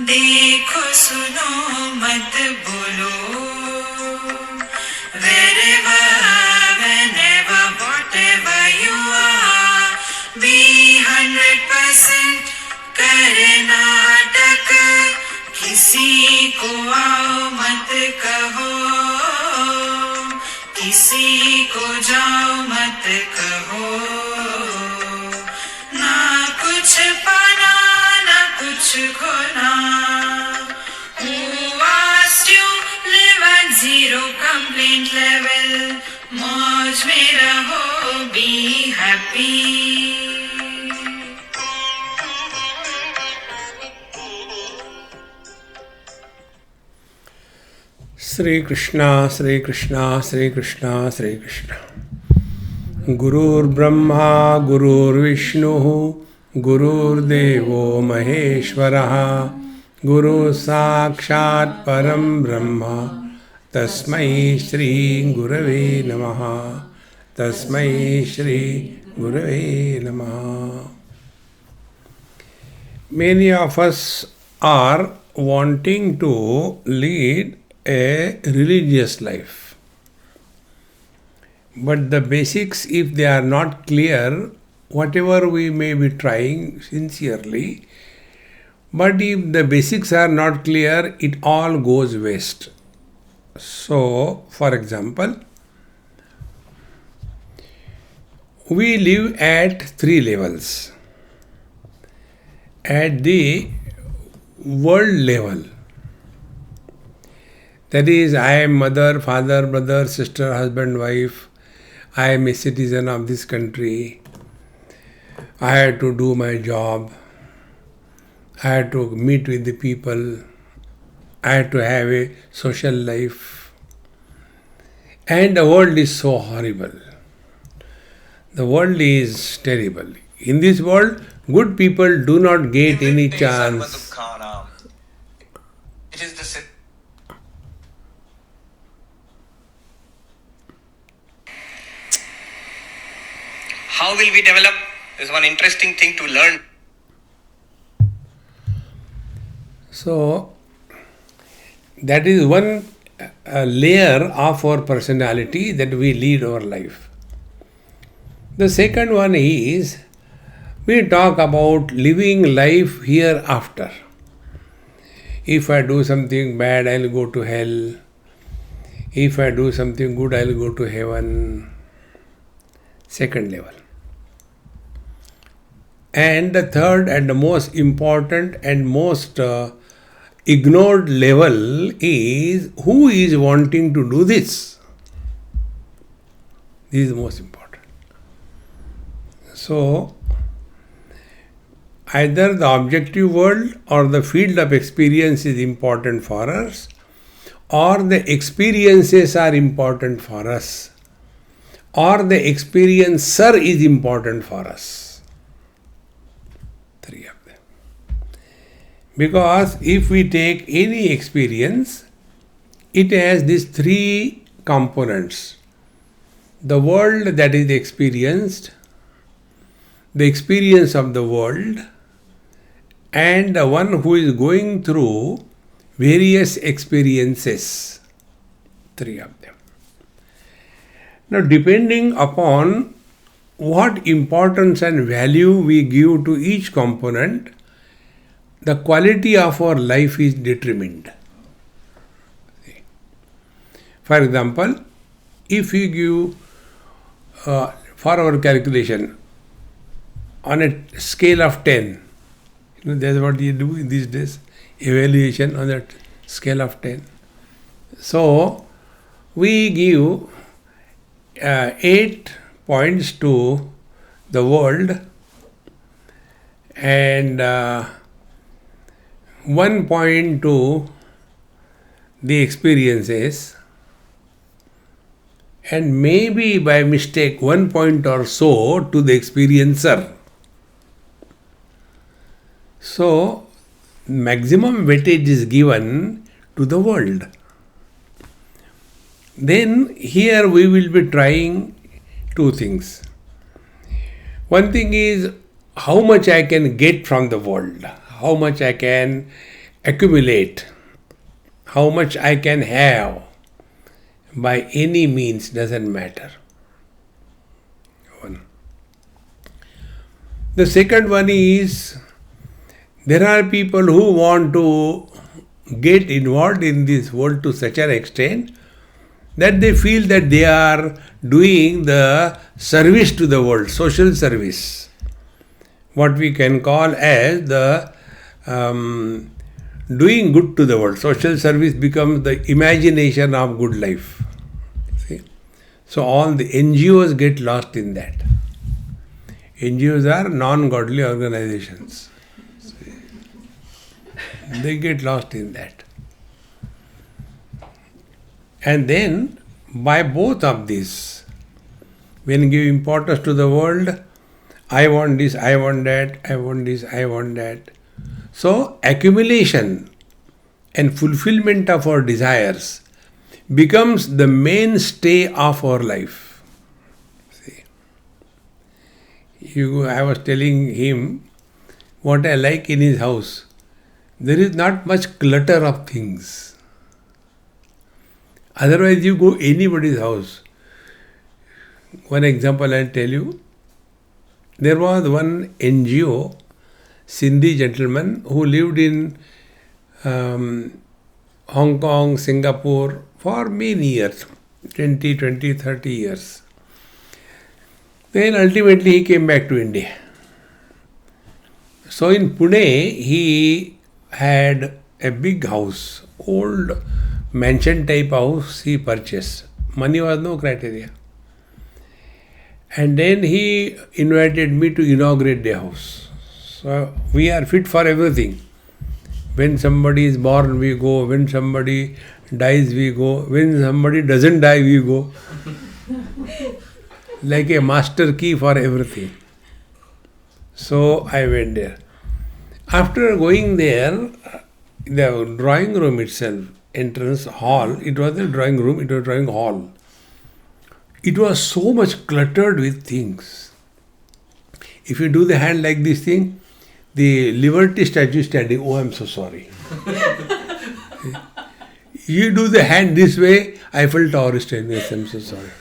देखो सुनो मत बोलो, wherever, whenever, whatever you are, be 100% Karnataka, किसी को आओ मत कहो, किसी को जाओ मत कहो, ना कुछ पाना ना कुछ खोना. Who asked you live at zero complaint level? मौज में रहो, be happy. Shri Krishna, Shri Krishna, Shri Krishna, Shri Krishna. Gurur Brahma, Gurur Vishnu, Gurur Devo Maheshwaraha, Guru Sakshat Param Brahma, Tasmai Shri Gurave Namaha, Tasmai Shri Gurave Namaha. Many of us are wanting to lead a religious life. But the basics, if they are not clear, whatever we may be trying sincerely, but if the basics are not clear, it all goes waste. So, for example, we live at 3 levels. At the world level, that is, I am mother, father, brother, sister, husband, wife. I am a citizen of this country. I have to do my job. I have to meet with the people. I have to have a social life. And the world is so horrible. The world is terrible. In this world, good people do not get any chance. It is the How will we develop is one interesting thing to learn. So, that is one layer of our personality that we lead our life. The second one is, we talk about living life hereafter. If I do something bad, I'll go to hell. If I do something good, I'll go to heaven. Second level. And the third and the most important and most ignored level is, who is wanting to do this? This is the most important. So, either the objective world or the field of experience is important for us, or the experiences are important for us, or the experiencer is important for us. 3 of them. Because if we take any experience, it has these 3 components. The world that is experienced, the experience of the world, and the one who is going through various experiences. 3 of them. Now, depending upon what importance and value we give to each component, the quality of our life is determined. For example, if we give, for our calculation, on a scale of 10, that's what you do in these days, evaluation on that scale of 10. So, we give 8 points to the world and 1 point to the experiences, and maybe by mistake 1 point or so to the experiencer. So, maximum weightage is given to the world. Then here we will be trying 2 things. One thing is how much I can get from the world, how much I can accumulate, how much I can have by any means doesn't matter. One. The second one is, there are people who want to get involved in this world to such an extent that they feel that they are doing the service to the world, social service. What we can call as the doing good to the world. Social service becomes the imagination of good life. See? So all the NGOs get lost in that. NGOs are non-godly organizations. See? They get lost in that. And then, by both of these, when you give importance to the world, I want this, I want that, I want this, I want that. So, accumulation and fulfillment of our desires becomes the mainstay of our life. See, I was telling him what I like in his house. There is not much clutter of things. Otherwise, you go anybody's house. One example I'll tell you. There was one NGO, Sindhi gentleman, who lived in Hong Kong, Singapore for many years, 30 years. Then ultimately he came back to India. So in Pune, he had a big house, old mansion type house he purchased. Money was no criteria. And then he invited me to inaugurate the house. So we are fit for everything. When somebody is born, we go. When somebody dies, we go. When somebody doesn't die, we go. Like a master key for everything. So I went there. After going there, the drawing room itself, entrance hall, it was a drawing room, it was a drawing hall. It was so much cluttered with things. If you do the hand like this thing, the Liberty statue standing, oh, I'm so sorry. You do the hand this way, Eiffel Tower standing, yes, I'm so sorry.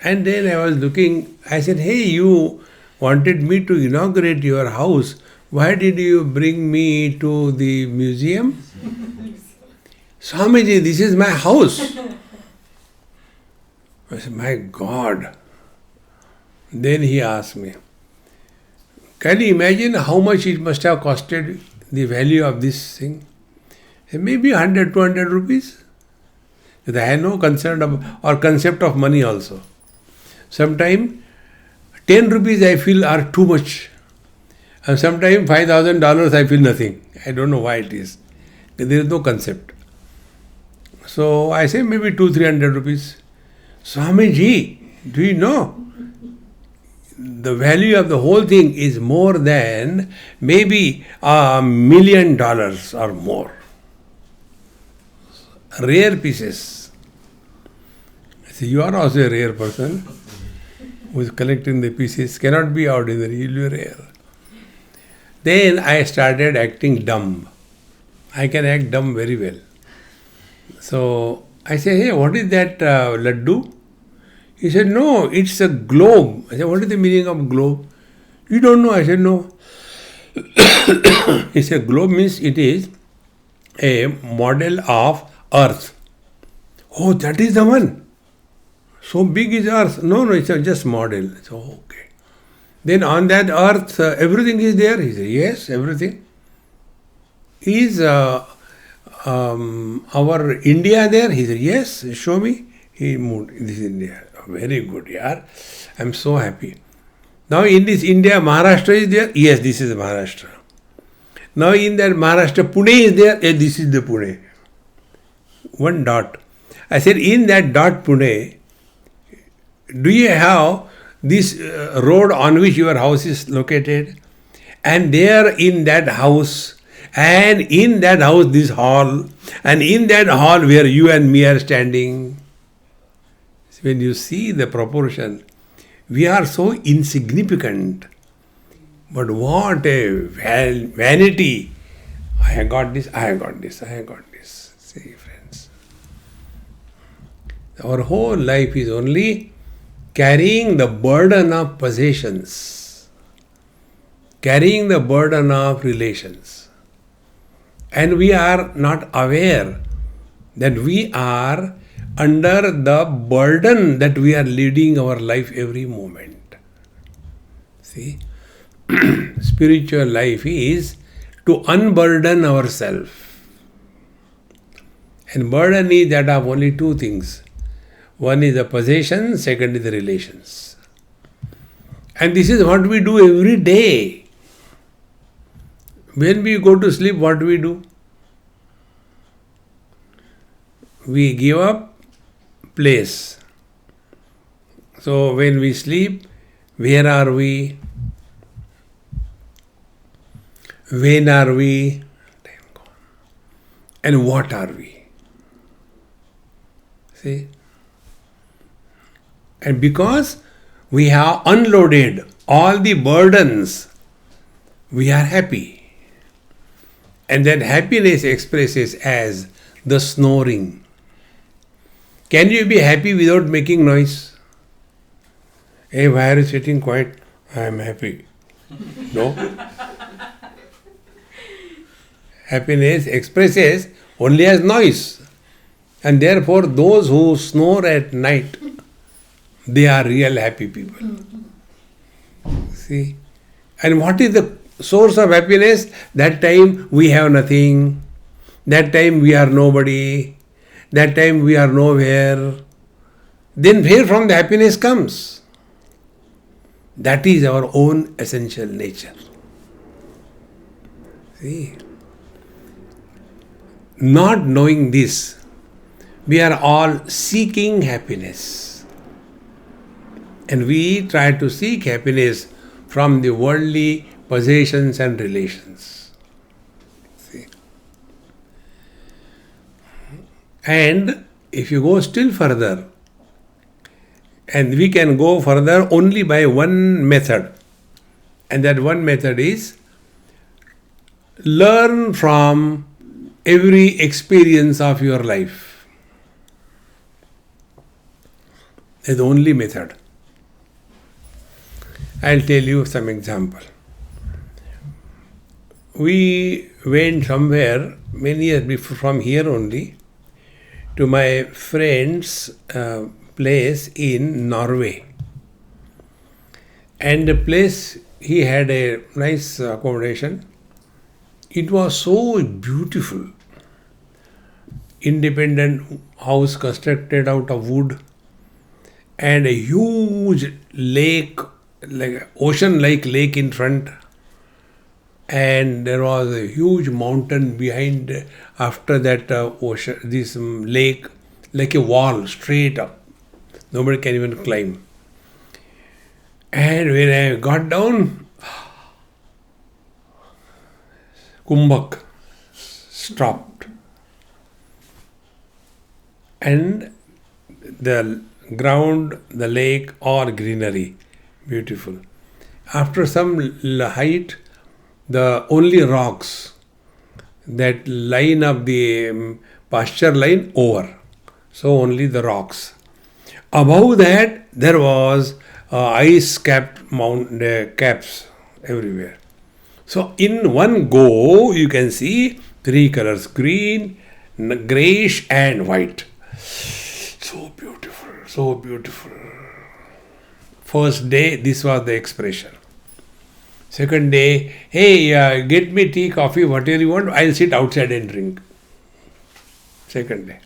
And then I was looking, I said, hey, you wanted me to inaugurate your house. Why did you bring me to the museum? Swamiji, this is my house. I said, my God. Then he asked me, can you imagine how much it must have costed, the value of this thing? I said, maybe 100, 200 rupees. I had no concern or concept of money also. Sometimes 10 rupees I feel are too much. And sometimes $5,000 I feel nothing. I don't know why it is. There is no concept. So I say maybe 200-300 rupees. Swamiji, do you know? The value of the whole thing is more than maybe $1 million or more. Rare pieces. I say, you are also a rare person who is collecting the pieces. Cannot be ordinary, you will be rare. Then I started acting dumb. I can act dumb very well. So I said, hey, what is that laddu? He said, no, it's a globe. I said, what is the meaning of globe? You don't know? I said, no. He said, globe means it is a model of earth. Oh, that is the one. So big is earth. No, it's just model. So, okay. Then on that earth, everything is there? He said, yes, everything. Is our India there? He said, yes, show me. He moved. This is India. Very good, yaar. I'm so happy. Now in this India, Maharashtra is there? Yes, this is Maharashtra. Now in that Maharashtra, Pune is there? Yes, this is the Pune. One dot. I said, in that dot Pune, do you have this road on which your house is located? And there in that house, and in that house this hall, and in that hall where you and me are standing. When you see the proportion, we are so insignificant. But what a vanity! I have got this, I have got this, I have got this. See, friends. Our whole life is only carrying the burden of possessions, carrying the burden of relations. And we are not aware that we are under the burden that we are leading our life every moment. See, spiritual life is to unburden ourselves. And burden is that of only two things. One is the possession, second is the relations. And this is what we do every day. When we go to sleep, what do we do? We give up place. So when we sleep, where are we? When are we? And what are we? See? And because we have unloaded all the burdens, we are happy. And that happiness expresses as the snoring. Can you be happy without making noise? Hey, why are you sitting quiet? I am happy. No? Happiness expresses only as noise. And therefore, those who snore at night, they are real happy people. See? And what is the source of happiness? That time we have nothing. That time we are nobody. That time we are nowhere. Then where from the happiness comes? That is our own essential nature. See? Not knowing this, we are all seeking happiness. And we try to seek happiness from the worldly possessions and relations. See? And if you go still further, and we can go further only by one method, and that one method is learn from every experience of your life. That's the only method. I'll tell you some example. We went somewhere many years before, from here only, to my friend's place in Norway. And the place, he had a nice accommodation. It was so beautiful. Independent house constructed out of wood, and a huge lake, like ocean-like lake in front. And there was a huge mountain behind, after that ocean, this lake, like a wall straight up. Nobody can even climb. And when I got down, Kumbhak stopped. And the ground, the lake, all greenery, beautiful. After some height, the only rocks, that line of the pasture line over. So only the rocks. Above that, there was ice-capped caps everywhere. So in one go, you can see three colors: green, grayish, and white. So beautiful, so beautiful. First day, this was the expression. Second day, hey, get me tea, coffee, whatever you want, I'll sit outside and drink. Second day.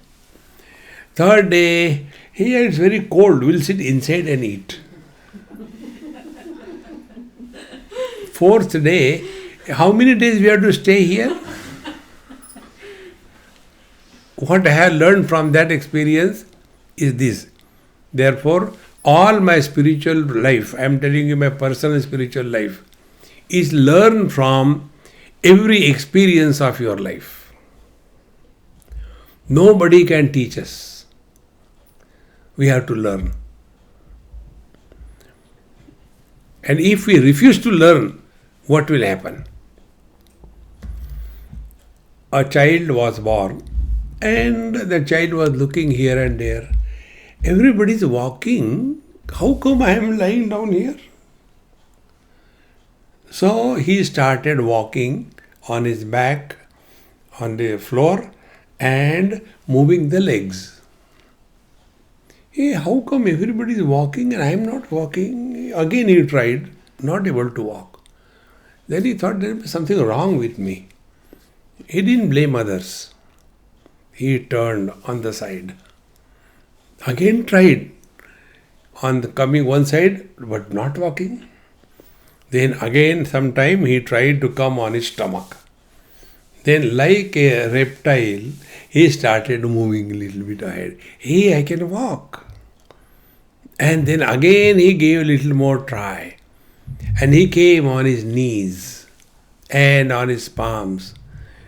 Third day, here it's very cold, we'll sit inside and eat. Fourth day, how many days we have to stay here? What I have learned from that experience is this. Therefore, all my spiritual life, I am telling you my personal spiritual life, is learn from every experience of your life. Nobody can teach us. We have to learn. And if we refuse to learn, what will happen? A child was born, and the child was looking here and there. Everybody is walking. How come I am lying down here? So he started walking on his back on the floor and moving the legs. Hey, how come everybody is walking and I am not walking? Again he tried, not able to walk. Then he thought there was something wrong with me. He didn't blame others. He turned on the side. Again tried on the coming one side but not walking. Then again sometime he tried to come on his stomach. Then like a reptile, he started moving a little bit ahead. Hey, I can walk. And then again he gave a little more try. And he came on his knees and on his palms.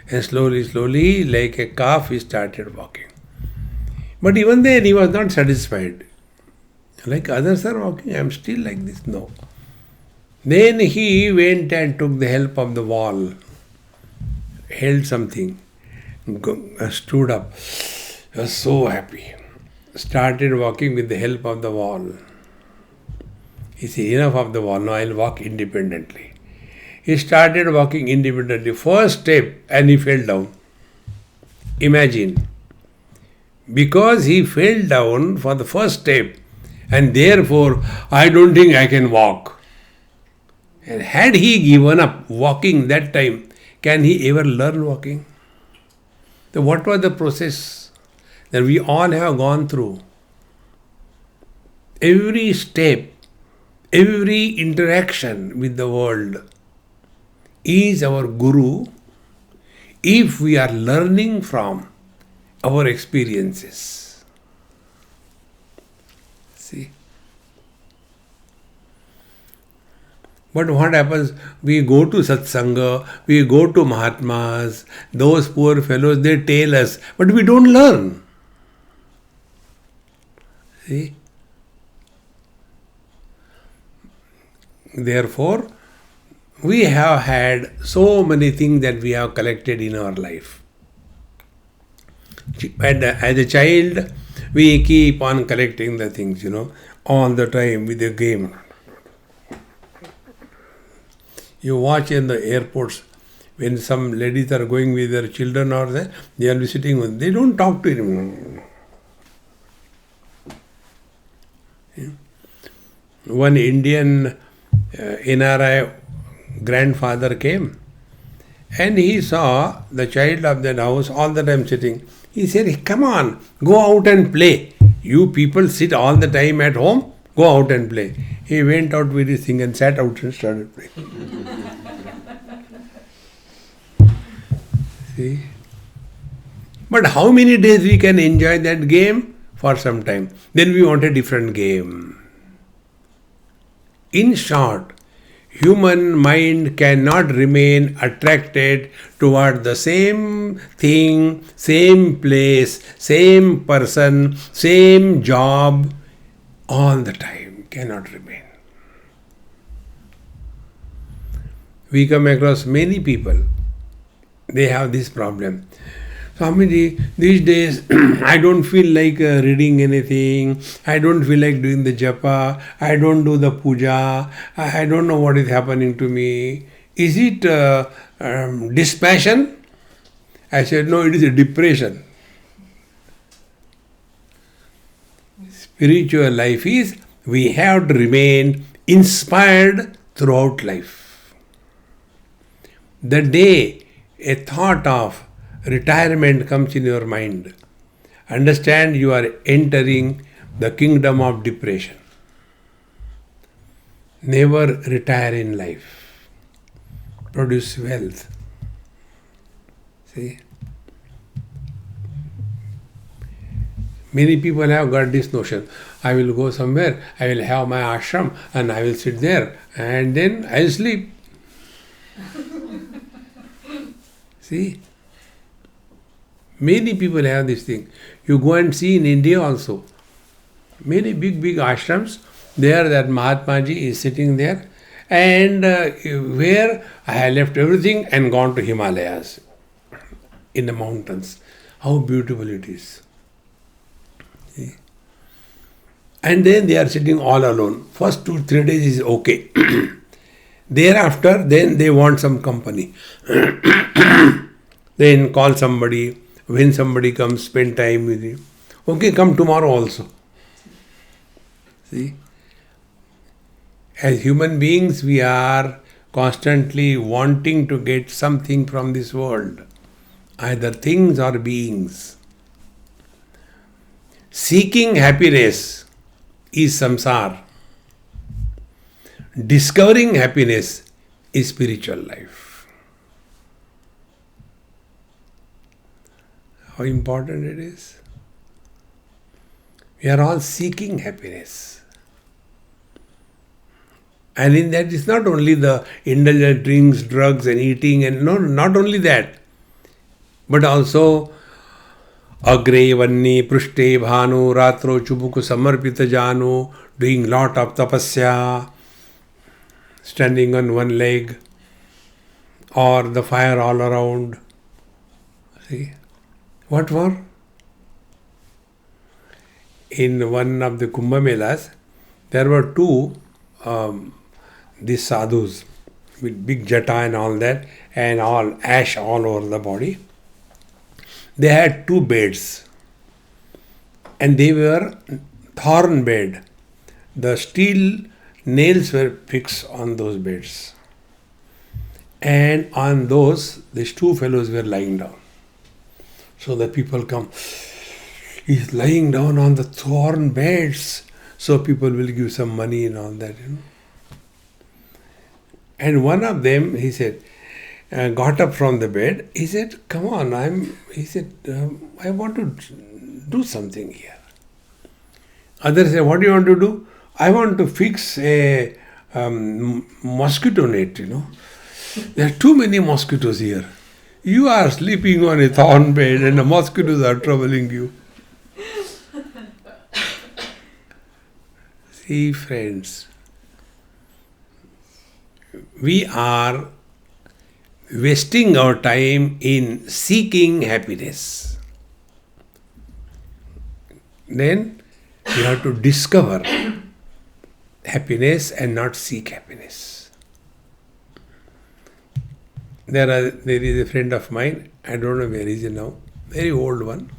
And slowly, like a calf, he started walking. But even then he was not satisfied. Like others are walking, I am still like this. No. Then he went and took the help of the wall, held something, stood up, was so happy, started walking with the help of the wall. He said, enough of the wall, now I'll walk independently. He started walking independently, first step, and he fell down. Imagine, because he fell down for the first step, and therefore I don't think I can walk. And had he given up walking that time, can he ever learn walking? So what was the process that we all have gone through? Every step, every interaction with the world is our guru if we are learning from our experiences. See? But what happens? We go to satsanga, we go to Mahatmas, those poor fellows, they tell us, but we don't learn. See? Therefore, we have had so many things that we have collected in our life. And as a child, we keep on collecting the things, all the time with the game. You watch in the airports, when some ladies are going with their children or they are sitting with, they don't talk to him. One Indian NRI grandfather came and he saw the child of that house all the time sitting. He said, come on, go out and play. You people sit all the time at home, go out and play. He went out with his thing and sat out and started playing. See? But how many days we can enjoy that game? For some time. Then we want a different game. In short, human mind cannot remain attracted toward the same thing, same place, same person, same job all the time. Cannot remain. We come across many people, they have this problem. Swamiji, these days I don't feel like reading anything, I don't feel like doing the japa, I don't do the puja, I don't know what is happening to me. Is it dispassion? I said, no, it is a depression. Spiritual life is, we have to remain inspired throughout life. The day a thought of retirement comes in your mind, understand you are entering the kingdom of depression. Never retire in life. Produce wealth. See? Many people have got this notion, I will go somewhere, I will have my ashram and I will sit there and then I will sleep. See? Many people have this thing. You go and see in India also. Many big ashrams, there that Mahatma Ji is sitting there And where I have left everything and gone to Himalayas, in the mountains. How beautiful it is. See? And then they are sitting all alone. First 2-3 days is okay. Thereafter, then they want some company. Then call somebody. When somebody comes, spend time with you. Okay, come tomorrow also. See? As human beings, we are constantly wanting to get something from this world, either things or beings. Seeking happiness is samsara. Discovering happiness is spiritual life. How important it is. We are all seeking happiness. And in that, it's not only the indulgent drinks, drugs and eating, and no, not only that, but also agre vanni prushte bhanu ratro chubuku samarpita janu, doing lot of tapasya, standing on one leg, or the fire all around. See, what for? In one of the Kumbh Melas, there were two these sadhus with big jata and all that, and all ash all over the body. They had 2 beds, and they were thorn bed. The steel nails were fixed on those beds, and on those these 2 fellows were lying down. So the people come, he's lying down on the thorn beds, so people will give some money and all that, And one of them, he said, got up from the bed. He said, "Come on, I want to do something here." Others said, "What do you want to do?" "I want to fix a mosquito net, There are too many mosquitoes here. You are sleeping on a thorn bed and the mosquitoes are troubling you." See, friends, we are wasting our time in seeking happiness. Then we have to discover happiness and not seek happiness. There is a friend of mine, I don't know where he is now, very old one,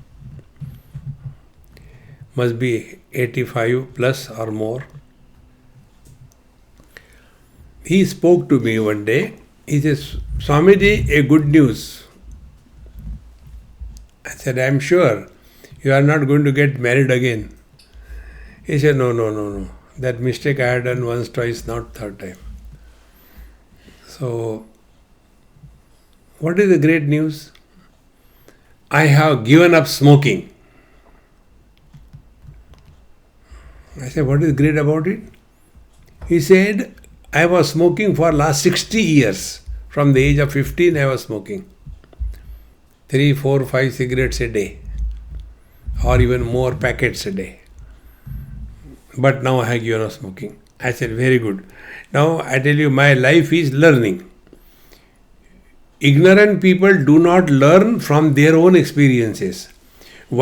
must be 85 plus or more. He spoke to me one day. He says, "Swamiji, a good news." I said, "I'm sure you are not going to get married again." He said, No. That mistake I had done once, twice, not third time. So, what is the great news? I have given up smoking. I said, "What is great about it?" He said, "I was smoking for last 60 years. From the age of 15, I was smoking. 3, 4, 5 cigarettes a day. Or even more packets a day. But now I have given up smoking." I said, "Very good. Now I tell you, my life is learning. Ignorant people do not learn from their own experiences.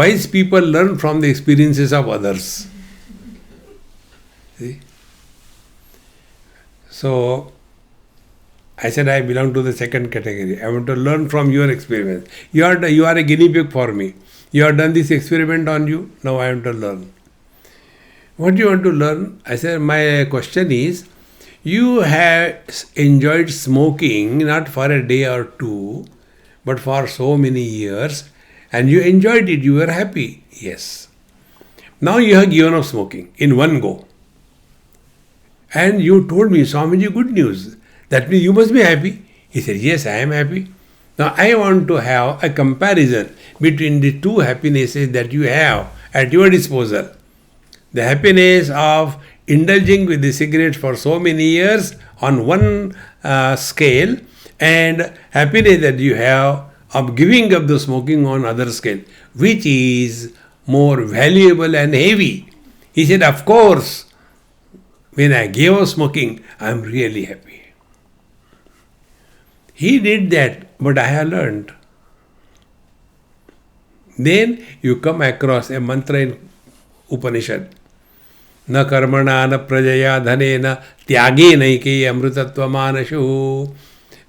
Wise people learn from the experiences of others." See? So, I said, I belong to the second category. I want to learn from your experience. You are a guinea pig for me. You have done this experiment on you. Now I want to learn. What do you want to learn? I said, my question is, you have enjoyed smoking not for a day or two, but for so many years, and you enjoyed it. You were happy. Yes. Now you have given up smoking in one go. And you told me, "Swamiji, good news. That means you must be happy." He said, "Yes, I am happy." Now I want to have a comparison between the two happinesses that you have at your disposal. The happiness of indulging with the cigarette for so many years on one scale, and happiness that you have of giving up the smoking on other scale. Which is more valuable and heavy? He said, "Of course, When I gave up smoking, I am really happy. He did that, but I have learned. Then you come across a mantra in Upanishad. Na karmana na prajaya dhane na tyage naike amrutatva manashu.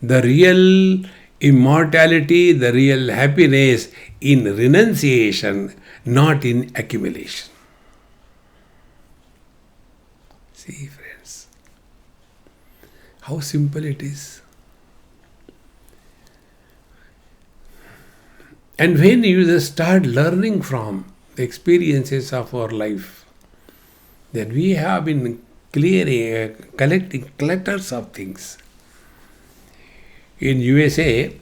The real immortality, the real happiness in renunciation, not in accumulation. See, friends, how simple it is. And when you just start learning from the experiences of our life, that we have been collecting clutters of things. In USA,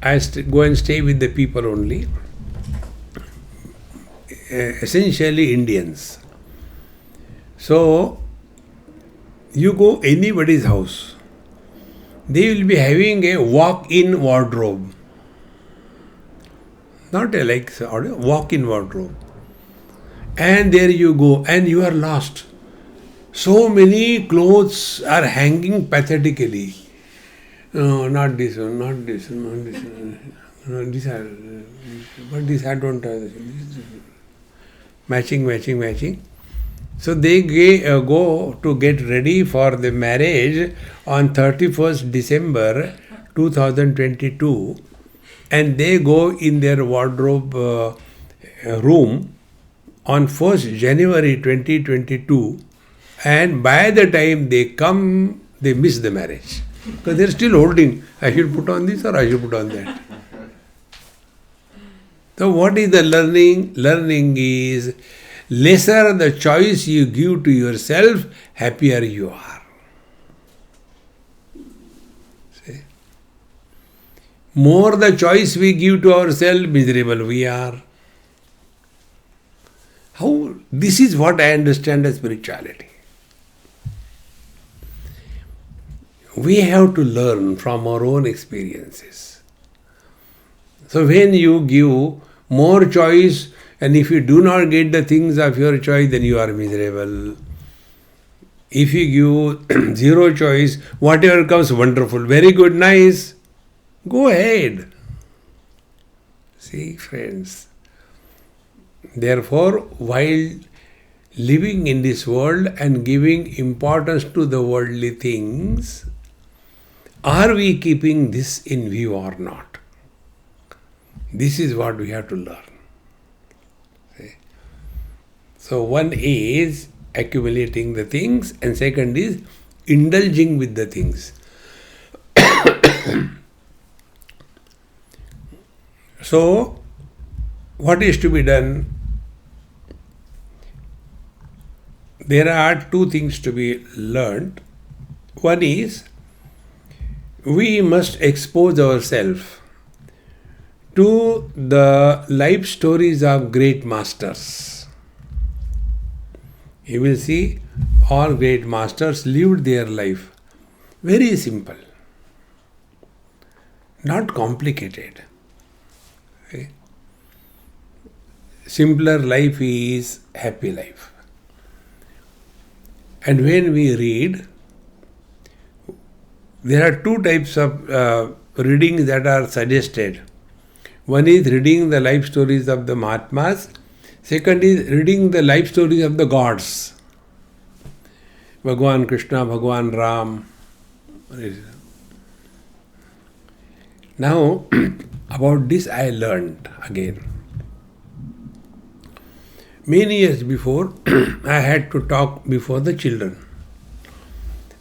I go and stay with the people only, essentially Indians. So, you go anybody's house, they will be having a walk-in wardrobe. Not a walk-in wardrobe. And there you go, and you are lost. So many clothes are hanging pathetically. No, not this one, not this one, not this one. No, but this I don't have. Matching. So they go to get ready for the marriage on 31st December 2022, and they go in their wardrobe room on 1st January 2022, and by the time they come, they miss the marriage. Because they're still holding, I should put on this or I should put on that. So what is the learning? Learning is, lesser the choice you give to yourself, happier you are. See? More the choice we give to ourselves, miserable we are. How? This is what I understand as spirituality. We have to learn from our own experiences. So when you give more choice, and if you do not get the things of your choice, then you are miserable. If you give zero choice, whatever comes, wonderful, very good, nice, go ahead. See, friends. Therefore, while living in this world and giving importance to the worldly things, are we keeping this in view or not? This is what we have to learn. See? So one is accumulating the things, and second is indulging with the things. So, what is to be done? There are two things to be learned. One is, we must expose ourselves to the life stories of great masters. You will see all great masters lived their life very simple, not complicated. Okay? Simpler life is happy life. And when we read, there are two types of readings that are suggested. One is reading the life stories of the Mahatmas. Second is reading the life stories of the gods. Bhagwan Krishna, Bhagwan Ram. Now, about this I learned again. Many years before, I had to talk before the children.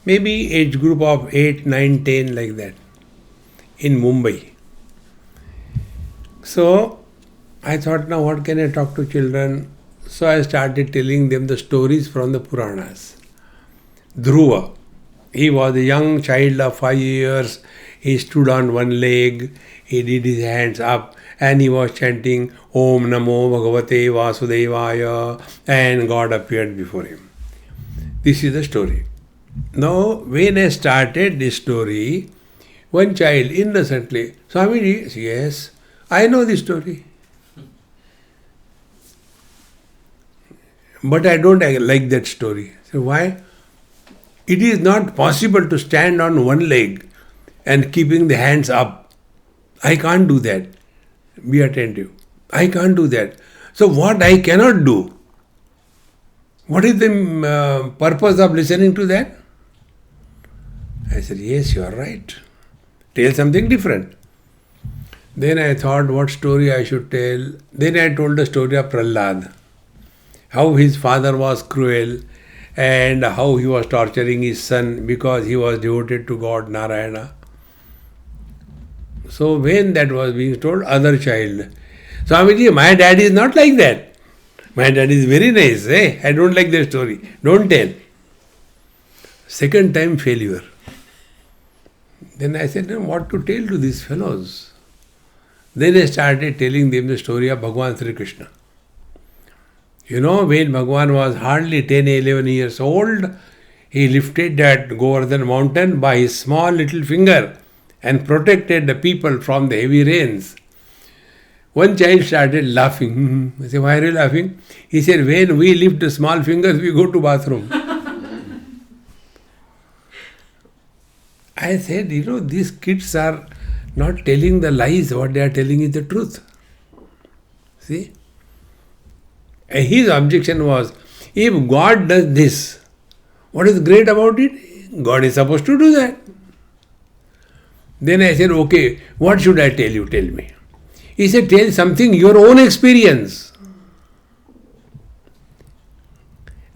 Maybe age group of 8, 9, 10, like that, in Mumbai. So, I thought, now what can I talk to children? So I started telling them the stories from the Puranas. Dhruva, he was a young child of 5 years. He stood on one leg, he did his hands up, and he was chanting Om Namo Bhagavate Vasudevaya, and God appeared before him. This is the story. Now, when I started this story, one child innocently, Swamiji, yes, I know this story. But I don't like that story. So why? It is not possible to stand on one leg and keeping the hands up. I can't do that. Be attentive. I can't do that. So what I cannot do? What is the purpose of listening to that? I said, yes, you are right. Tell something different. Then I thought what story I should tell. Then I told the story of Prahlad. How his father was cruel and how he was torturing his son because he was devoted to God Narayana. So when that was being told, other child, Swamiji, my dad is not like that. My dad is very nice. I don't like that story. Don't tell. Second time failure. Then I said, what to tell to these fellows? Then I started telling them the story of Bhagwan Sri Krishna. You know, when Bhagwan was hardly 10, 11 years old, he lifted that Govardhan mountain by his small little finger and protected the people from the heavy rains. One child started laughing. I said, why are you laughing? He said, when we lift the small fingers, we go to bathroom. I said, these kids are not telling the lies. What they are telling is the truth. See? And his objection was, if God does this, what is great about it? God is supposed to do that. Then I said, okay, what should I tell you? Tell me. He said, tell something, your own experience.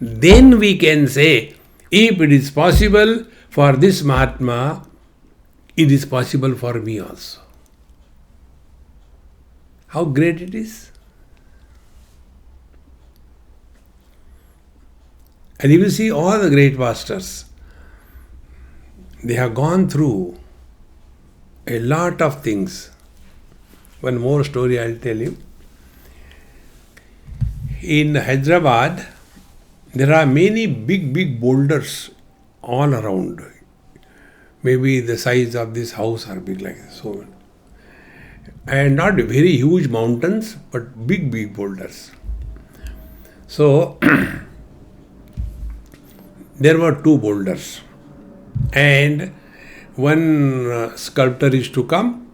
Then we can say, if it is possible for this Mahatma, it is possible for me also. How great it is. And if you see all the great masters, they have gone through a lot of things. One more story I'll tell you. In Hyderabad, there are many big boulders all around. Maybe the size of this house are big like this. So, and not very huge mountains, but big boulders. So, there were two boulders. And one sculptor is to come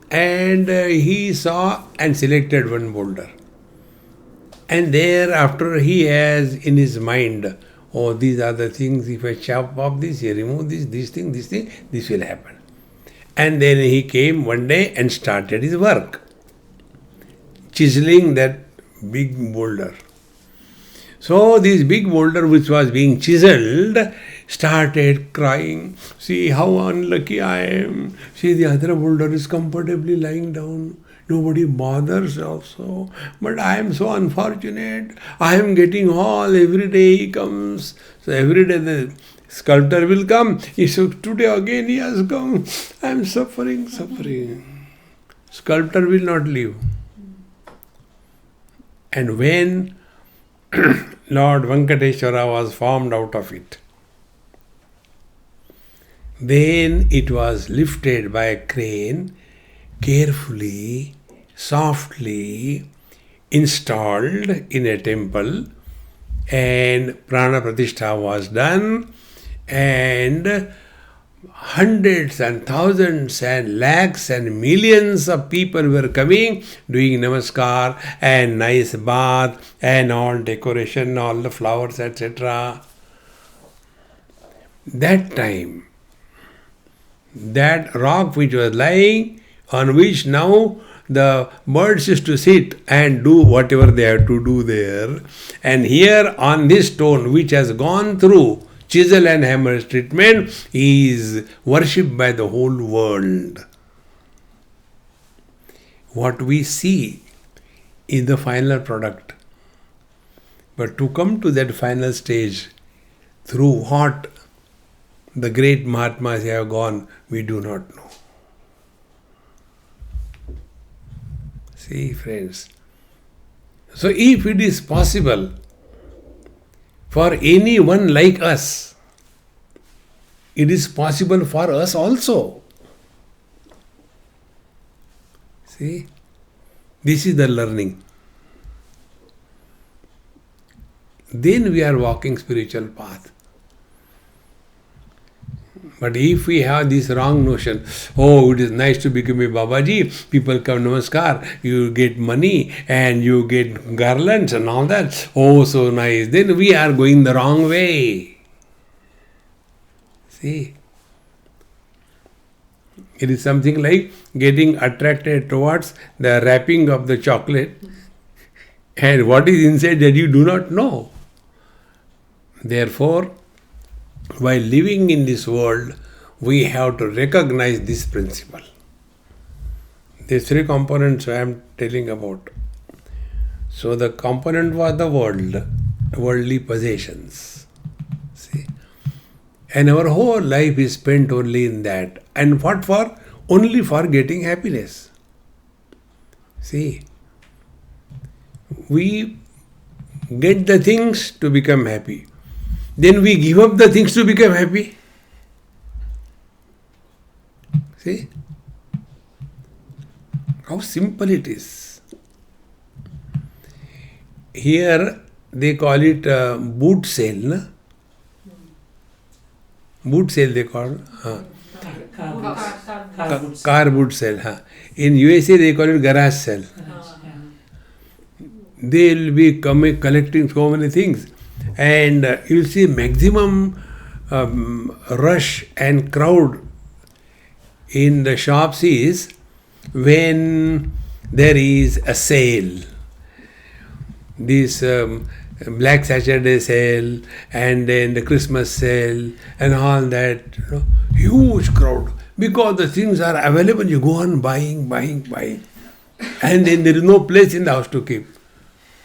and he saw and selected one boulder. And thereafter he has in his mind, oh, these are the things, if I chop off this, I remove this thing, this will happen. And then he came one day and started his work, chiseling that big boulder. So this big boulder which was being chiseled started crying, see how unlucky I am. See, the other boulder is comfortably lying down. Nobody bothers also. But I am so unfortunate. I am getting all, every day he comes. So every day the sculptor will come. He said, today again he has come. I am suffering. Sculptor will not leave. And when Lord Venkateshwara was formed out of it, then it was lifted by a crane, carefully, softly installed in a temple, and Prana Pratishtha was done, and hundreds and thousands and lakhs and millions of people were coming, doing namaskar and nice bath and all decoration, all the flowers, etc. That time, that rock which was lying, on which now the birds used to sit and do whatever they have to do there, and here on this stone which has gone through chisel and hammer treatment is worshipped by the whole world. What we see is the final product. But to come to that final stage, through what the great Mahatmas have gone, we do not know. See, friends. So if it is possible for anyone like us, it is possible for us also. See, this is the learning. then we are walking spiritual path. But if we have this wrong notion, oh, it is nice to become a Babaji, people come namaskar, you get money and you get garlands and all that, oh, so nice, then we are going the wrong way. See? It is something like getting attracted towards the wrapping of the chocolate and what is inside that you do not know. Therefore, while living in this world, we have to recognize this principle. These three components I am telling about. So the component was the world, worldly possessions. See? And our whole life is spent only in that. And what for? Only for getting happiness. See? We get the things to become happy. Then we give up the things to become happy. See? How simple it is. Here they call it boot sale. Na? Boot sale they call. Car boot sale. Huh? In USA they call it garage sale. They will be collecting so many things. And you will see maximum rush and crowd in the shops is when there is a sale. This Black Saturday sale and then the Christmas sale and all that. Huge crowd. Because the things are available, you go on buying. And then there is no place in the house to keep.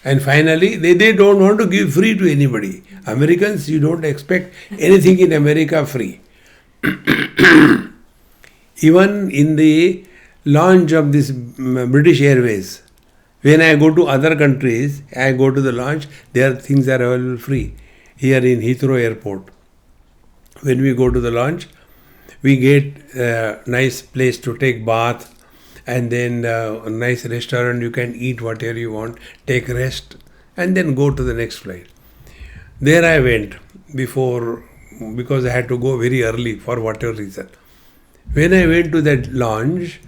And finally, they don't want to give free to anybody. Americans, you don't expect anything in America free. Even in the launch of this British Airways, when I go to other countries, I go to the launch, there things are available free. Here in Heathrow Airport, when we go to the launch, we get a nice place to take bath, and then a nice restaurant, you can eat whatever you want, take rest, and then go to the next flight. There I went because I had to go very early for whatever reason. When I went to that lounge,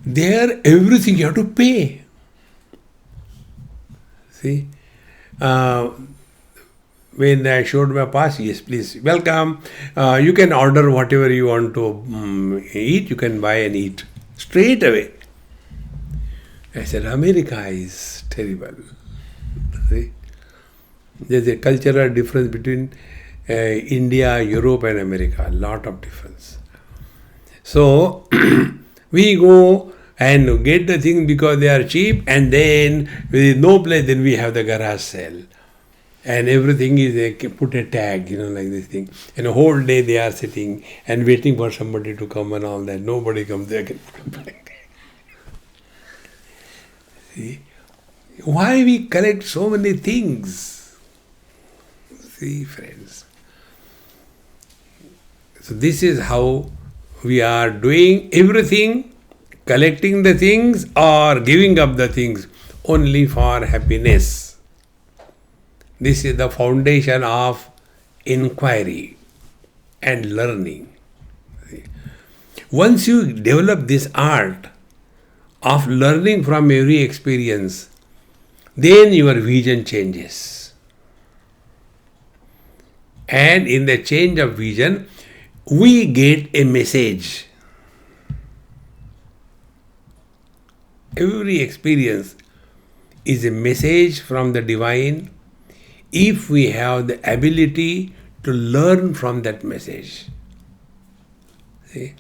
there everything you have to pay. See? When I showed my pass, yes, please, welcome. You can order whatever you want to eat, you can buy and eat. Straight away. I said, America is terrible. See? There's a cultural difference between India, Europe and America. A lot of difference. So, we go and get the thing because they are cheap, and then with no place, then we have the garage sale. And everything is, they put a tag, like this thing. And a whole day they are sitting and waiting for somebody to come and all that. Nobody comes there. See? Why we collect so many things? See, friends. So this is how we are doing everything, collecting the things or giving up the things only for happiness. This is the foundation of inquiry and learning. Once you develop this art of learning from every experience, then your vision changes. And in the change of vision, we get a message. Every experience is a message from the divine if we have the ability to learn from that message. See?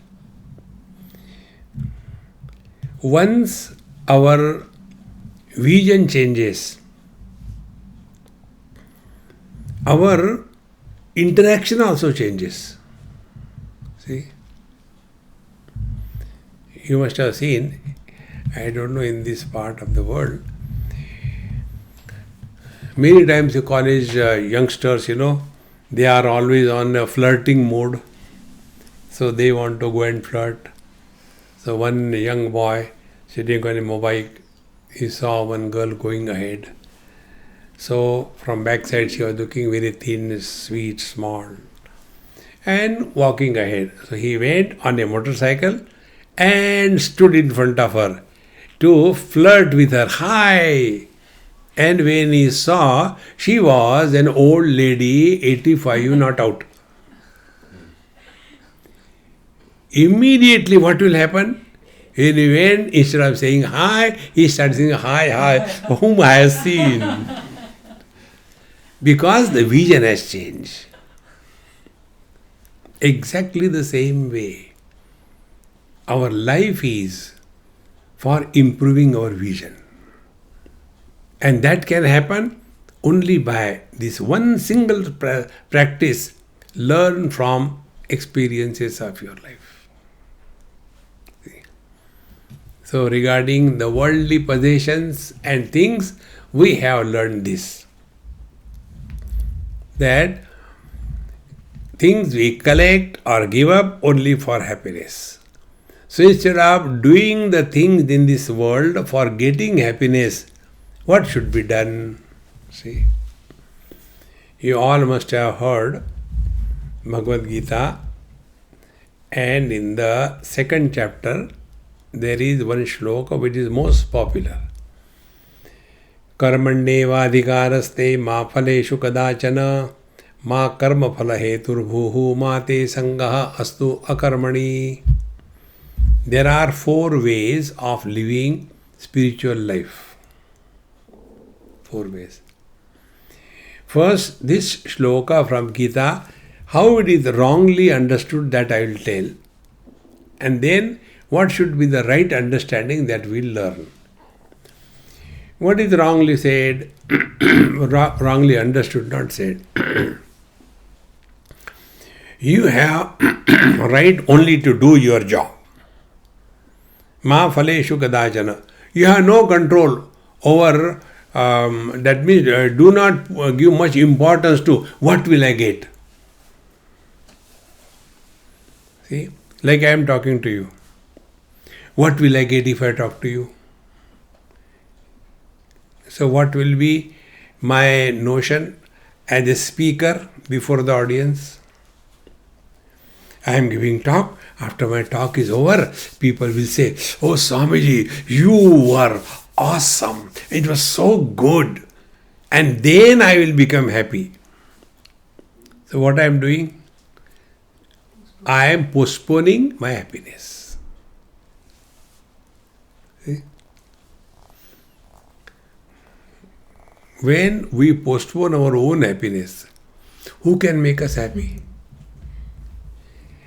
Once our vision changes, our interaction also changes. See? You must have seen, I don't know in this part of the world, many times the college youngsters, they are always on a flirting mode. So they want to go and flirt. So one young boy sitting on a motorbike, he saw one girl going ahead. So from backside she was looking very thin, sweet, small, and walking ahead. So he went on a motorcycle and stood in front of her to flirt with her. Hi! And when he saw she was an old lady, 85, not out. Immediately what will happen? When he went, instead of saying hi, he started saying hi, whom I have seen. Because the vision has changed. Exactly the same way, our life is for improving our vision. And that can happen only by this one single practice. Learn from experiences of your life. So regarding the worldly possessions and things, we have learned this. That things we collect or give up only for happiness. So instead of doing the things in this world for getting happiness, what should be done? See, you all must have heard Bhagavad Gita, and in the second chapter there is one shloka which is most popular. Karmanyevadhikaraste ma phaleshu kadachana ma karma phala heturбhuhu ma te sangaha astu akarmani. There are 4 ways of living spiritual life. 4 ways. First, this shloka from Gita, how it is wrongly understood, that I will tell. And then, what should be the right understanding, that we will learn. What is wrongly said, wrongly understood, not said. You have right only to do your job. Ma phaleshu kadachana. You have no control over, that means do not give much importance to what will I get. See, like I am talking to you. What will I get if I talk to you? So what will be my notion as a speaker before the audience? I am giving talk. After my talk is over, people will say, "Oh Swamiji, you were awesome. It was so good." And then I will become happy. So what I am doing? I am postponing my happiness. See? When we postpone our own happiness, who can make us happy?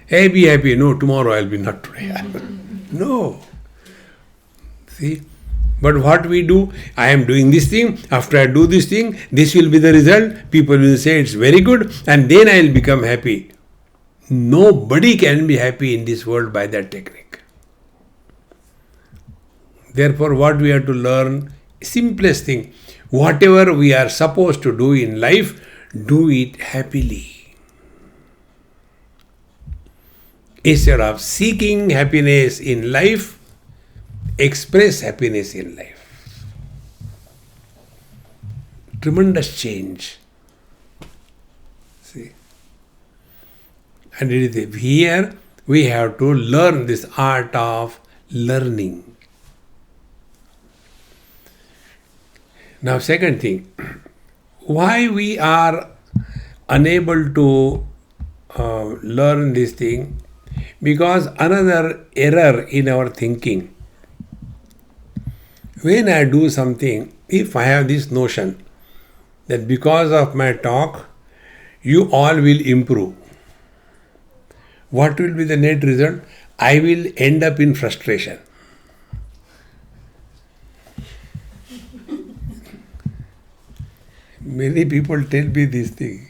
Hey, be happy. No, tomorrow I'll be, not today. No. See? But what we do, I am doing this thing. After I do this thing, this will be the result. People will say it's very good, and then I will become happy. Nobody can be happy in this world by that technique. Therefore, what we have to learn, simplest thing, whatever we are supposed to do in life, do it happily. Instead of seeking happiness in life, express happiness in life. Tremendous change. See? And it is here we have to learn this art of learning. Now, second thing, why we are unable to learn this thing? Because another error in our thinking. When I do something, if I have this notion that because of my talk, you all will improve, what will be the net result? I will end up in frustration. Many people tell me this thing.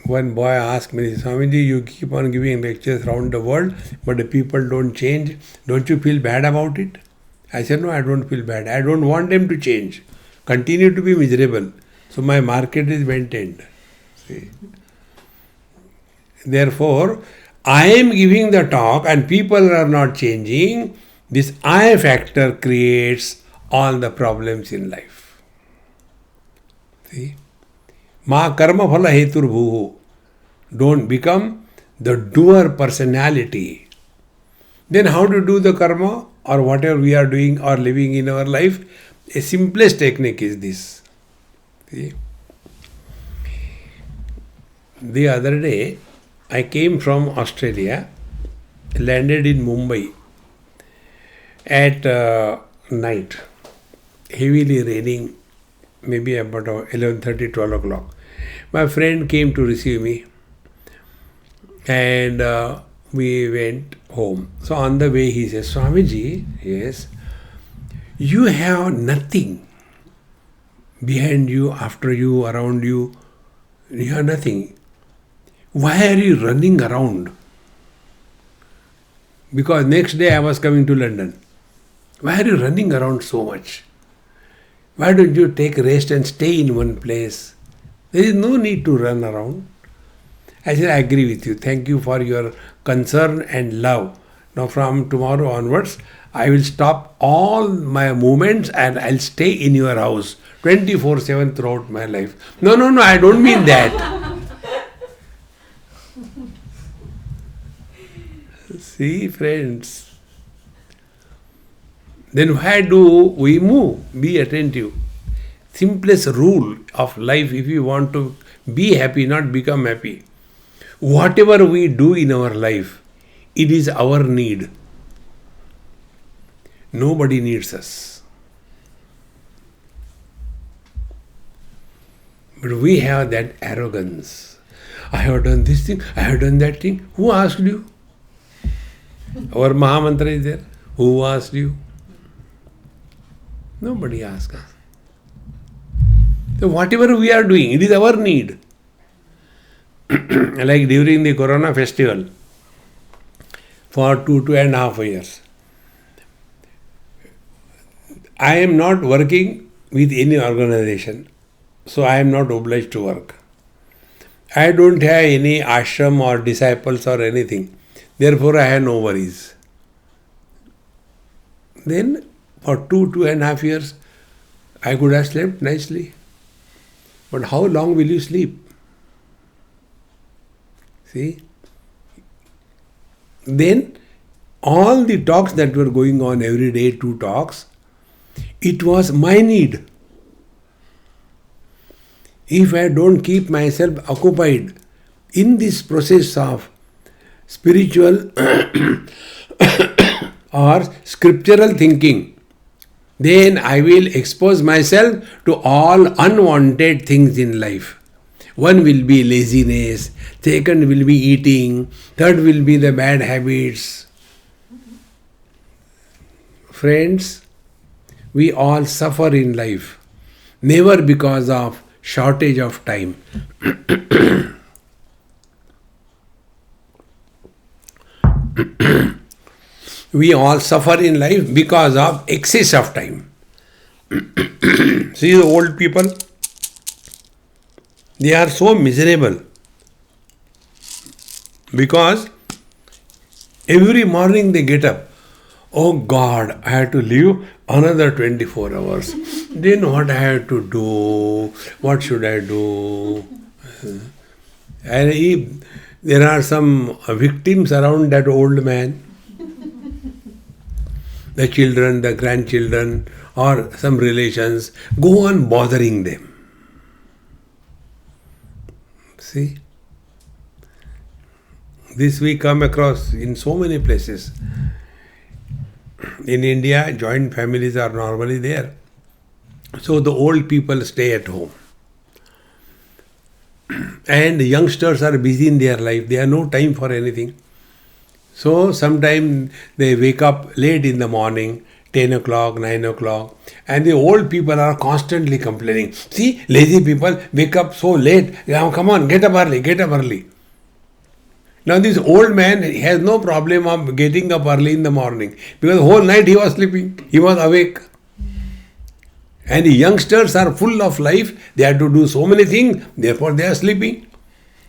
One boy asked me, "Swamiji, you keep on giving lectures around the world, but the people don't change. Don't you feel bad about it?" I said, "No, I don't feel bad. I don't want them to change. Continue to be miserable. So my market is maintained." See? Therefore, I am giving the talk and people are not changing. This I factor creates all the problems in life. See? Ma karma phala hetur bhuhu. Don't become the doer personality. Then how to do the karma or whatever we are doing or living in our life? A simplest technique is this. See? The other day, I came from Australia, landed in Mumbai at night, heavily raining, maybe about 11:30, 12 o'clock. My friend came to receive me and we went home. So on the way he says, Swamiji, yes, you have nothing behind you, after you, around you. You have nothing. Why are you running around? Because next day I was coming to London. Why are you running around so much? Why don't you take rest and stay in one place? There is no need to run around. I said, I agree with you. Thank you for your concern and love. Now from tomorrow onwards, I will stop all my movements and I'll stay in your house 24/7 throughout my life. No, I don't mean that. See, friends. Then why do we move? Be attentive. Simplest rule of life if you want to be happy, not become happy. Whatever we do in our life, it is our need. Nobody needs us. But we have that arrogance. I have done this thing, I have done that thing. Who asked you? Our Mahamantra is there. Who asked you? Nobody asked us. So whatever we are doing, it is our need. Like during the Corona festival, for 2.5 years, I am not working with any organization, so I am not obliged to work. I don't have any ashram or disciples or anything. Therefore, I have no worries. Then, for 2.5 years, I could have slept nicely. But how long will you sleep? See? Then, all the talks that were going on every day, 2 talks, it was my need. If I don't keep myself occupied in this process of spiritual or scriptural thinking, then I will expose myself to all unwanted things in life. One will be laziness, second will be eating, third will be the bad habits. Friends, we all suffer in life, never because of shortage of time. We all suffer in life because of excess of time. See the old people, they are so miserable because every morning they get up. Oh God, I have to live another 24 hours. Then what I have to do? What should I do? And if there are some victims around that old man, the children, the grandchildren, or some relations, go on bothering them. See? This we come across in so many places. In India, joint families are normally there. So the old people stay at home. And the youngsters are busy in their life. They have no time for anything. So sometimes they wake up late in the morning, 10 o'clock, 9 o'clock, and the old people are constantly complaining. See, lazy people wake up so late. Come on, get up early, get up early. Now this old man has no problem of getting up early in the morning because the whole night he was sleeping, he was awake. And the youngsters are full of life, they have to do so many things, therefore they are sleeping.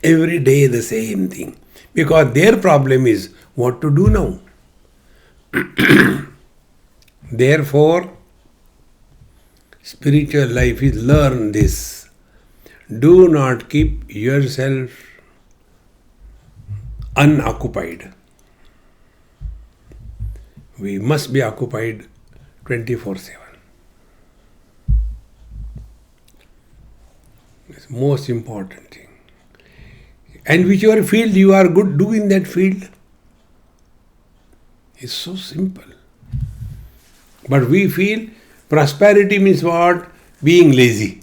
Every day the same thing. Because their problem is what to do now. Therefore, spiritual life is learn this. do not keep yourself unoccupied. We must be occupied 24/7. It's the most important thing. And whichever field you are good, do in that field. It's so simple. But we feel prosperity means what? Being lazy.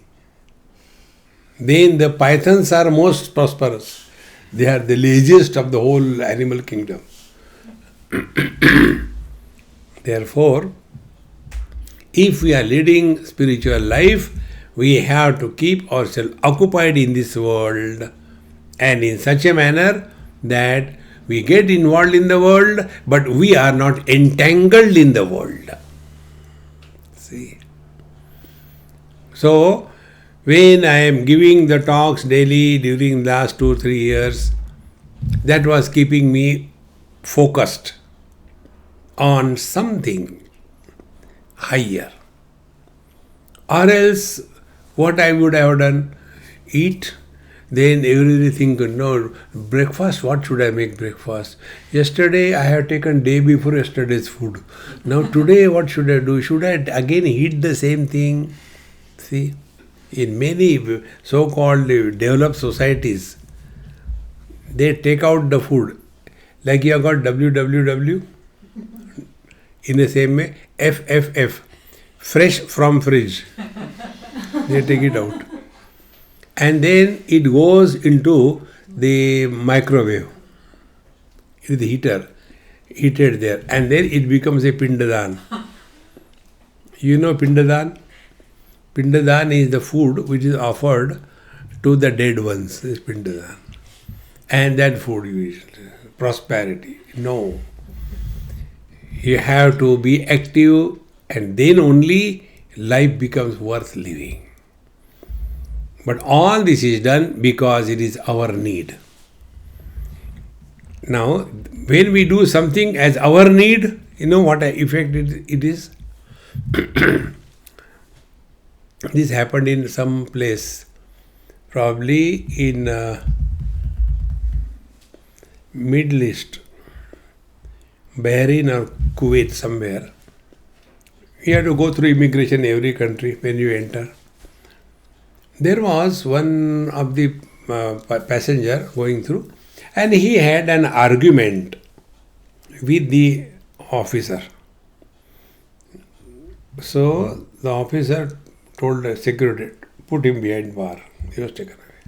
Then the pythons are most prosperous. They are the laziest of the whole animal kingdom. Therefore, if we are leading spiritual life, we have to keep ourselves occupied in this world and in such a manner that we get involved in the world, but we are not entangled in the world. See? So, when I am giving the talks daily during the last 2-3 years, that was keeping me focused on something higher. Or else, what I would have done, eat, then everything, breakfast, what should I make breakfast? Yesterday I have taken day before yesterday's food. Now today what should I do? Should I again eat the same thing? See, in many so-called developed societies, they take out the food. Like you have got WWW, in the same way, FFF, fresh from fridge. They take it out. And then it goes into the microwave, with the heater, heated there. And then it becomes a pindadan. You know pindadan? Pindadan is the food which is offered to the dead ones. This pindadan. And that food you eat. Prosperity. No. You have to be active, and then only life becomes worth living. But all this is done because it is our need. Now, when we do something as our need, you know what effect it is? This happened in some place, probably in Middle East, Bahrain or Kuwait, somewhere. You have to go through immigration every country when you enter. There was one of the passenger going through, and he had an argument with the officer. So the officer told the security, put him behind bar. He was taken away.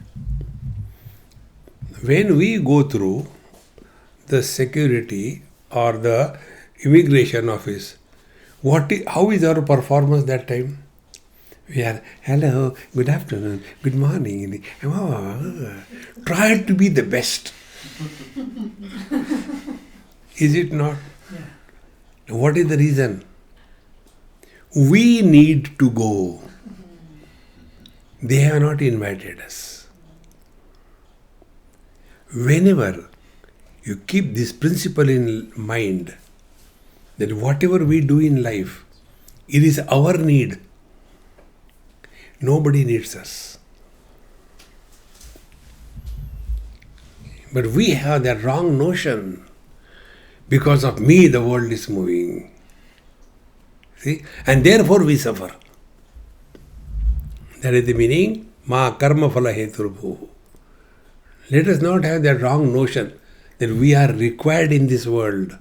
When we go through the security or the immigration office, how is our performance that time? We are, hello, good afternoon, good morning. Try to be the best. Is it not? Yeah. What is the reason? We need to go. They have not invited us. Whenever you keep this principle in mind, that whatever we do in life, it is our need. Nobody needs us. But we have that wrong notion. Because of me, the world is moving. See? And therefore we suffer. That is the meaning, ma karma phala heturubhu. Let us not have that wrong notion that we are required in this world.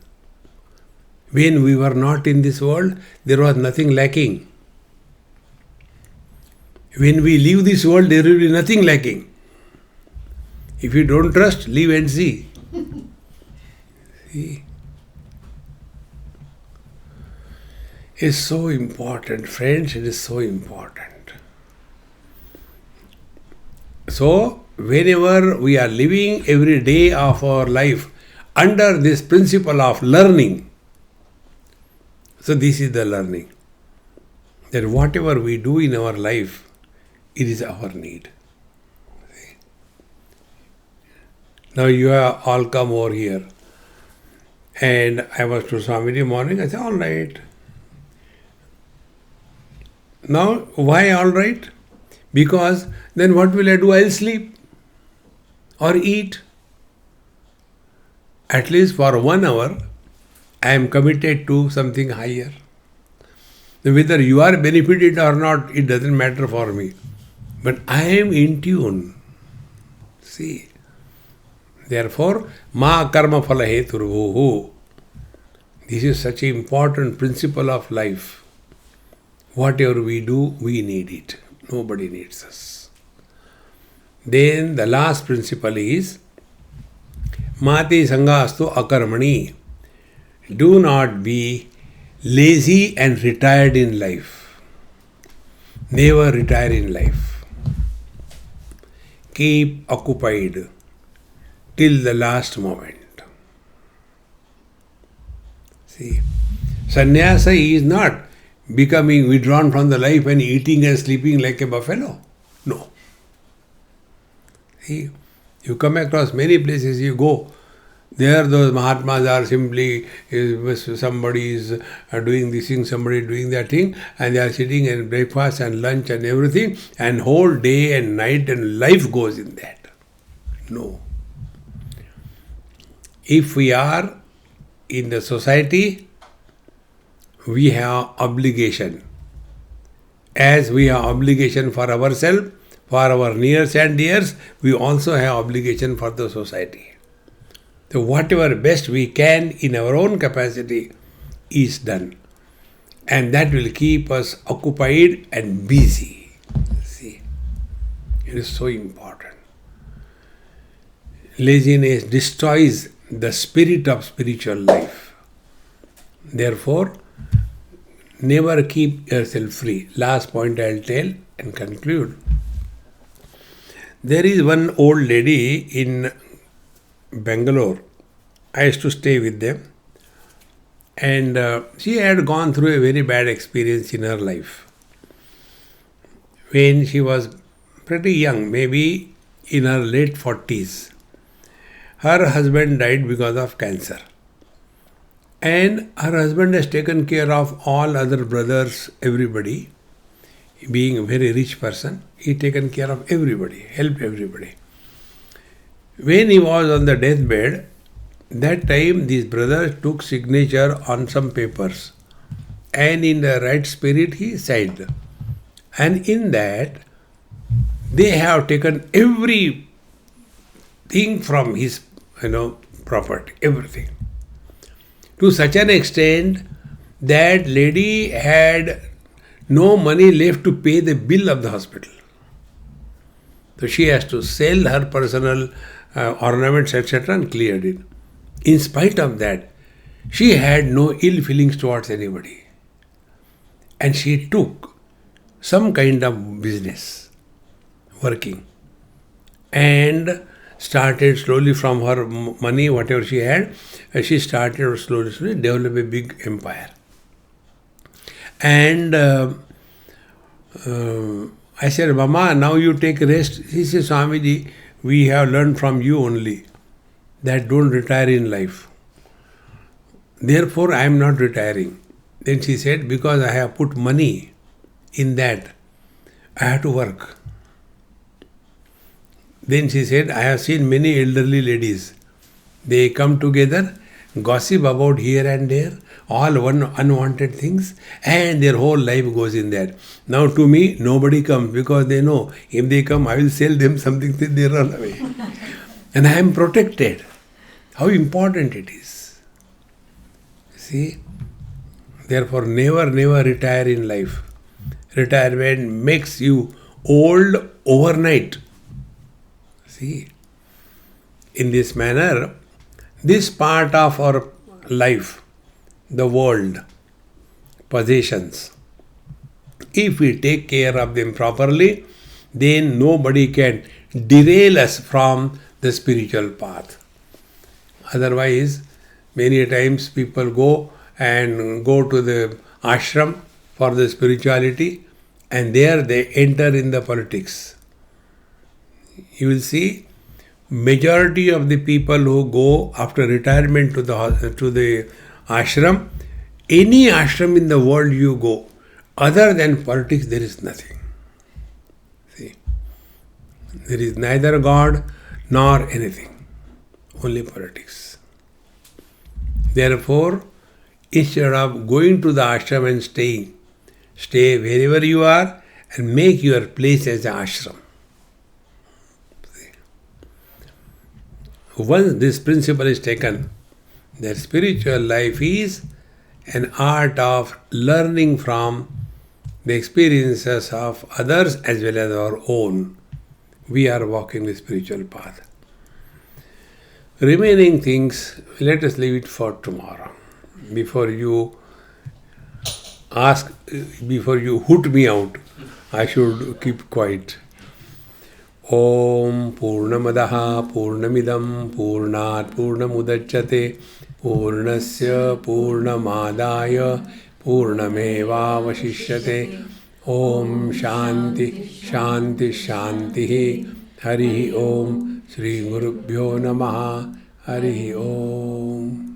When we were not in this world, there was nothing lacking. When we leave this world, there will be nothing lacking. If you don't trust, leave and see. See? It's so important, friends, it is so important. So, whenever we are living every day of our life under this principle of learning, so this is the learning, that whatever we do in our life, it is our need. See? Now you have all come over here, and I was to Swami in the morning. I said, all right. Now, why all right? Because then what will I do? I'll sleep or eat. At least for 1 hour, I am committed to something higher. Whether you are benefited or not, it doesn't matter for me. But I am in tune. See. Therefore, ma karma phala heturvuhu. This is such an important principle of life. Whatever we do, we need it. Nobody needs us. Then the last principle is Mati sangastu akarmani. Do not be lazy and retired in life. Never retire in life. Keep occupied till the last moment. See, sannyasa is not becoming withdrawn from the life and eating and sleeping like a buffalo. No. See, you come across many places, you go, there those Mahatmas are simply, somebody is doing this thing, somebody doing that thing, and they are sitting and breakfast and lunch and everything, and whole day and night and life goes in that. No. If we are in the society, we have obligation. As we have obligation for ourselves, for our nears and dears, we also have obligation for the society. So whatever best we can in our own capacity is done. And that will keep us occupied and busy. See, it is so important. Laziness destroys the spirit of spiritual life. Therefore, never keep yourself free. Last point I'll tell and conclude. There is one old lady in Bangalore. I used to stay with them. And she had gone through a very bad experience in her life. When she was pretty young, maybe in her late 40s, her husband died because of cancer. And her husband has taken care of all other brothers, everybody. Being a very rich person, he taken care of everybody, helped everybody. When he was on the deathbed, that time these brothers took signature on some papers. And in the right spirit he signed. And in that, they have taken everything from his property, everything. To such an extent that lady had no money left to pay the bill of the hospital. So she has to sell her personal ornaments, etc. and cleared it. In spite of that, she had no ill feelings towards anybody. And she took some kind of business, working. And started slowly from her money, whatever she had, she started slowly develop a big empire. And I said, Mama, now you take rest. She said, Swamiji, we have learned from you only that don't retire in life. Therefore, I am not retiring. Then she said, because I have put money in that, I have to work. Then she said, I have seen many elderly ladies. They come together, gossip about here and there, all unwanted things, and their whole life goes in that. Now to me, nobody comes because they know if they come, I will sell them something, then they run away. And I am protected. How important it is. See? Therefore, never retire in life. Retirement makes you old overnight. See? In this manner, this part of our life, the world, possessions, if we take care of them properly, then nobody can derail us from the spiritual path. Otherwise, many times people go to the ashram for the spirituality, and there they enter in the politics. You will see majority of the people who go after retirement to the ashram, any ashram in the world you go, other than politics, there is nothing. See, There is neither God nor anything, only politics. Therefore, instead of going to the ashram and stay wherever you are and make your place as an ashram. Once this principle is taken, that spiritual life is an art of learning from the experiences of others as well as our own. We are walking the spiritual path. Remaining things, let us leave it for tomorrow. Before you hoot me out, I should keep quiet. Om Purnamadaha Purnamidam Purnat Purnamudachyate Purnasya Purnamadaya Purnamevavashishyate. Om Shanti Shanti Shanti. Hari Om. Shri Gurubhyo Namaha. Hari Om.